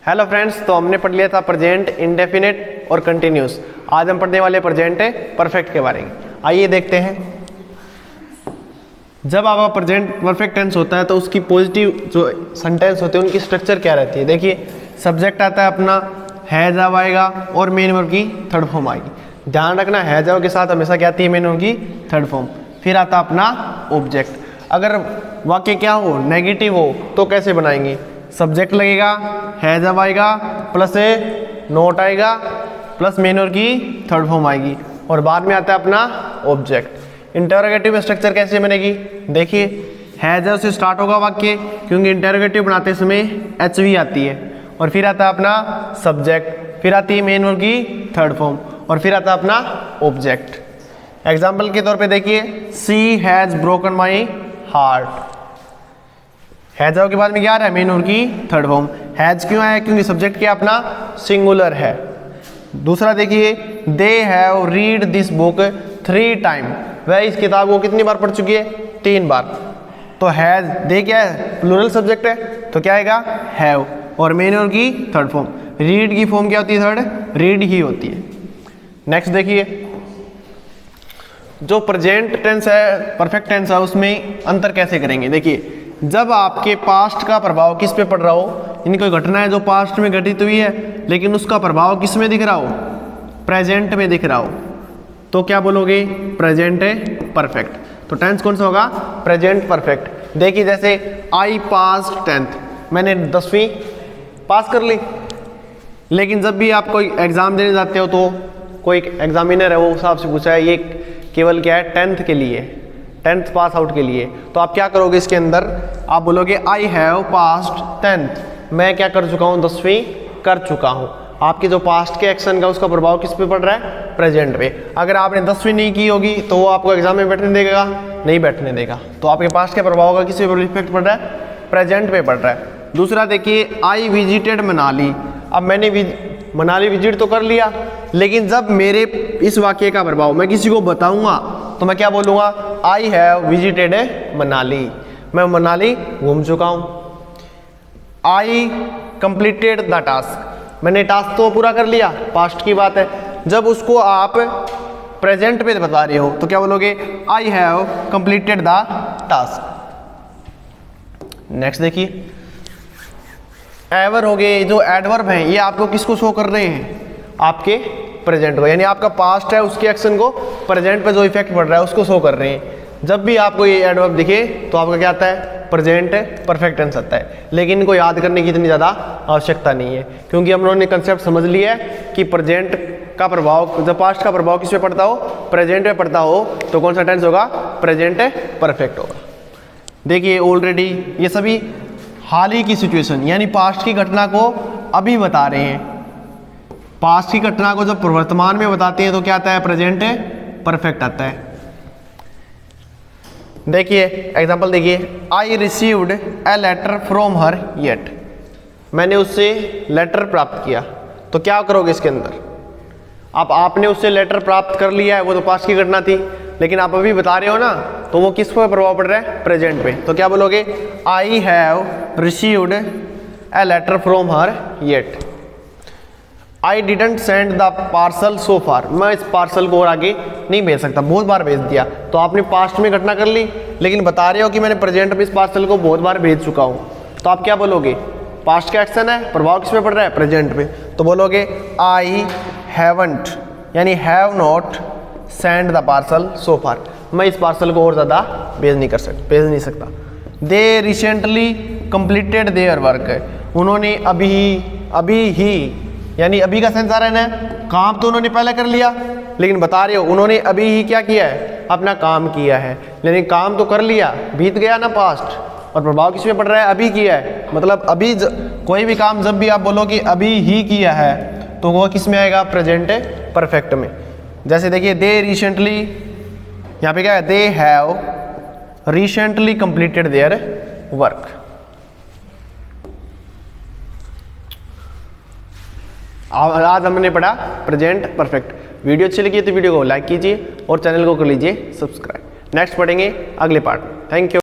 Hello friends, तो हमने पढ़ लिया था प्रेजेंट, इंडेफिनिट और कंटिन्यूस। आज हम पढ़ने वाले प्रेजेंट परफेक्ट के बारे में। आइए देखते हैं। जब आपका प्रेजेंट परफेक्ट टेंस होता है तो उसकी पॉजिटिव जो सेंटेंस होते हैं उनकी स्ट्रक्चर क्या रहती है। देखिए, सब्जेक्ट आता है अपना, है जब आएगा और मेन वर्ब की थर्ड फॉर्म आएगी। ध्यान रखना, है जब के साथ हमेशा क्या आती है, मेन वर्ब की थर्ड फॉर्म। फिर आता अपना ऑब्जेक्ट। अगर वाक्य क्या हो, नेगेटिव हो, तो कैसे बनाएंगे? सब्जेक्ट लगेगा, है जब आएगा, प्लस नोट आएगा, प्लस मेन वर्ब की थर्ड फॉर्म आएगी और बाद में आता है अपना ऑब्जेक्ट। इंटरोगेटिव में स्ट्रक्चर कैसे बनेगी? देखिए, है जब से स्टार्ट होगा वाक्य, क्योंकि इंटरोगेटिव बनाते समय HV आती है, और फिर आता है अपना सब्जेक्ट, फिर आती है मेन वर्ब की थर्ड फॉर्म और फिर आता है अपना ऑब्जेक्ट। एग्जाम्पल के तौर पे देखिए, she has broken my heart. Has के बाद में क्या आ रहा है, मेन वर्ब की थर्ड फॉर्म। हैज क्यों आया? क्योंकि सब्जेक्ट क्या अपना सिंगुलर है। दूसरा देखिए, they have read this book 3 time. वह इस किताब को कितनी बार पढ़ चुकी है? 3 बार। तो हैज, दे क्या है, प्लूरल सब्जेक्ट है, तो क्या आएगा, हैव, और मेन वर्ब की थर्ड फॉर्म। रीड की फॉर्म क्या होती है? थर्ड, रीड ही होती है। नेक्स्ट देखिए, जो प्रेजेंट टेंस है, परफेक्ट टेंस है, उसमें अंतर कैसे करेंगे? देखिए, जब आपके पास्ट का प्रभाव किस पे पड़ रहा हो, यानी कोई घटना है जो पास्ट में घटित हुई है लेकिन उसका प्रभाव किस में दिख रहा हो, प्रेजेंट में दिख रहा हो, तो क्या बोलोगे? Present perfect. तो टेंस कौन सा होगा? Present perfect. देखिए, जैसे आई पास 10th, मैंने 10वीं पास कर ली। लेकिन जब भी आप कोई एग्जाम देने जाते हो तो कोई एग्जामिनर है, वो हिसाब से पूछा है, ये केवल क्या है, 10th के लिए, 10th पास आउट के लिए। तो आप क्या करोगे इसके अंदर? आप बोलोगे आई हैव पास्ड 10th। मैं क्या कर चुका हूँ? 10वीं कर चुका हूँ। आपके जो पास्ट के एक्शन का उसका प्रभाव किस पे पड़ रहा है? प्रेजेंट पे। अगर आपने 10वीं नहीं की होगी तो वो आपको एग्जाम में बैठने देगा? नहीं बैठने देगा। तो आपके पास्ट के प्रभाव का किस पे इफेक्ट पड़ रहा है? प्रेजेंट पे पड़ रहा है। दूसरा देखिए, आई विजिटेड मनाली। अब मैंने मनाली विजिट तो कर लिया, लेकिन जब मेरे इस वाक्य का प्रभाव मैं किसी को बताऊंगा तो मैं क्या बोलूंगा? I have visited Manali. मैं मनाली घूम चुका हूं। I completed the task. मैंने टास्क तो पूरा कर लिया, पास्ट की बात है। जब उसको आप प्रेजेंट पे बता रहे हो तो क्या बोलोगे? I have completed the task. Next देखिए, एवर हो गए, जो एडवर्ब हैं, ये आपको किसको शो कर रहे हैं? आपके प्रेजेंट को, यानी आपका पास्ट है उसके एक्शन को प्रेजेंट पे जो इफेक्ट पड़ रहा है उसको शो कर रहे हैं। जब भी आपको ये एडवर्ब दिखे तो आपका क्या आता है? प्रेजेंट परफेक्ट टेंस आता है। लेकिन इनको याद करने की इतनी ज़्यादा आवश्यकता नहीं है, क्योंकि हम लोगों ने कंसेप्ट समझ लिया है कि प्रेजेंट का प्रभाव, जब पास्ट का प्रभाव किस पे पड़ता हो, प्रेजेंट पे पड़ता हो, तो कौन सा टेंस होगा? प्रेजेंट परफेक्ट होगा। देखिए, ऑलरेडी ये सभी हाल ही की सिचुएशन, यानी पास्ट की घटना को अभी बता रहे हैं। पास्ट की घटना को जब वर्तमान में बताते हैं तो क्या आता है? प्रेजेंट परफेक्ट आता है। देखिए, एग्जांपल देखिए, I received a letter from her yet. मैंने उससे लेटर प्राप्त किया। तो क्या करोगे इसके अंदर? आपने उससे लेटर प्राप्त कर लिया है, वो तो पास्ट की घटना थी, लेकिन आप अभी बता रहे हो ना, तो वो किस पर प्रभाव पड़ रहा है? प्रेजेंट पे। तो क्या बोलोगे? I have received a letter from her yet. I didn't send the parcel so far. मैं इस पार्सल को और आगे नहीं भेज सकता, बहुत बार भेज दिया। तो आपने पास्ट में घटना कर ली, लेकिन बता रहे हो कि मैंने प्रेजेंट में इस पार्सल को बहुत बार भेज चुका हूँ। तो आप क्या बोलोगे? पास्ट का एक्शन है, प्रभाव किस पे पड़ रहा है? प्रेजेंट पे। तो बोलोगे आई हैवंट, यानी have not send the parcel so far. मैं इस पार्सल को और ज़्यादा भेज नहीं सकता। They recently completed their work. उन्होंने अभी ही, यानी अभी का सेंस आ रहा है ना, काम तो उन्होंने पहले कर लिया, लेकिन बता रहे हो उन्होंने अभी ही क्या किया है? अपना काम किया है। लेकिन काम तो कर लिया, बीत गया ना पास्ट, और प्रभाव किस में पड़ रहा है? अभी किया है। मतलब अभी कोई भी काम जब भी आप बोलो कि अभी ही किया है तो वो किस में आएगा? प्रेजेंट परफेक्ट में। जैसे देखिए, दे रिसेंटली, यहाँ पे क्या है? They have recently completed their work. आज हमने पढ़ा प्रेजेंट परफेक्ट। वीडियो अच्छी लगी तो वीडियो को लाइक कीजिए और चैनल को कर लीजिए सब्सक्राइब। नेक्स्ट पढ़ेंगे अगले पार्ट में। Thank you.